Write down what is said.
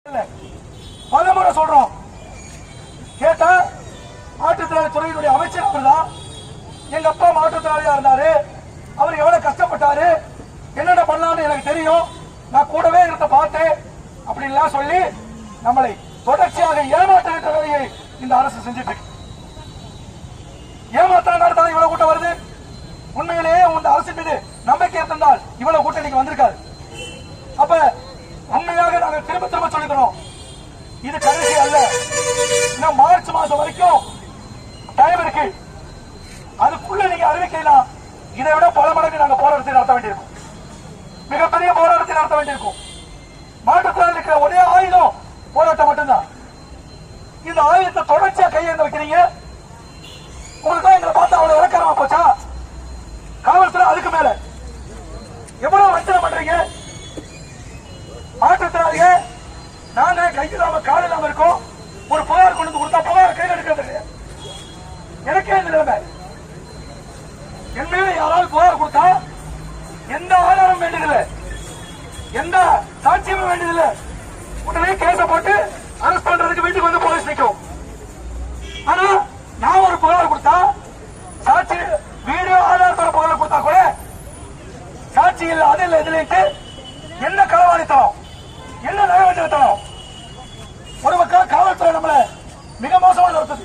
பலமுறை சொல்றோம். கேட்டா மாற்றுத்திறனாளி துறையினுடைய அமைச்சர் அவர்தான். எங்க அப்பா மாற்றுத்திறனாளியா இருந்தாரு, அவர் எவ்வளவு கஷ்டப்பட்டாரு, என்னென்ன பண்ணலாம்னு எனக்கு தெரியும், நான் கூடவே இருந்த பார்த்தேன் அப்படின்லாம் சொல்லி நம்மளை தொடர்ச்சியாக ஏமாற்றுகின்ற வேலையை இந்த அரசு செஞ்சுட்டு ஏமாற்ற நடத்தாத இவ்வளவு கூட்டம் வருது. உண்மையிலேயே இந்த அரசு மீது நம்பிக்கை இருந்தால் இவ்வளவு கூட்டம் இன்னைக்கு வந்திருக்காரு. அப்ப உண்மையாக நாங்கள் திரும்ப திரும்ப சொல்லிக்கிறோம், இது கடைசி அல்ல. இன்னும் மார்ச் மாசம் வரைக்கும் டைம் இருக்கு. அதுக்குள்ள நீங்க அறிவிக்கலாம். இதை விட பல மடங்கு நாங்கள் போராட்டத்தை நடத்த வேண்டியிருக்கும், மிகப்பெரிய போராட்டத்தை நடத்த வேண்டியிருக்கும். மாற்றத்தில் இருக்கிற ஒரே ஆயுதம் போராட்டம் மட்டும்தான். இந்த ஆயுதத்தை தொடர்ச்சியா கையெழுந்து வைக்கிறீங்க. உங்களுக்கு தான் எங்களை பார்த்தா அவ்வளவு இறக்கமா போச்சா? காவல்துறை அதுக்கு மேல எவ்வளவு வஞ்சனை பண்றீங்க? மாற்றத்தினாலேயே நாங்களே கையிலாம கால் இல்லாம இருக்கோம். ஒரு புகார் கொண்டு கொடுத்தா புகார் கையில் எடுக்கிறது. எனக்கே இந்த நிலைமை. என் மேல யாராவது புகார் கொடுத்தா எந்த ஆதாரம் வேண்டியதில்லை, எந்த சாட்சியமும் வேண்டியதில்லை, உடனே கேச போட்டு அரெஸ்ட் பண்றதுக்கு வீட்டுக்கு வந்து போலீஸ் நிற்கும். ஆனா நான் ஒரு புகார் கொடுத்தா, சாட்சி வீடியோ ஆதாரத்தோட புகார் கொடுத்தா கூட சாட்சி இல்லை, அது இல்லை, இதுல என்ன களவாணித்தனம், என்ன நயவஞ்சகத்தனம். ஒரு பக்கம் காவல்துறை நம்மள மிக மோசமா நடத்துது.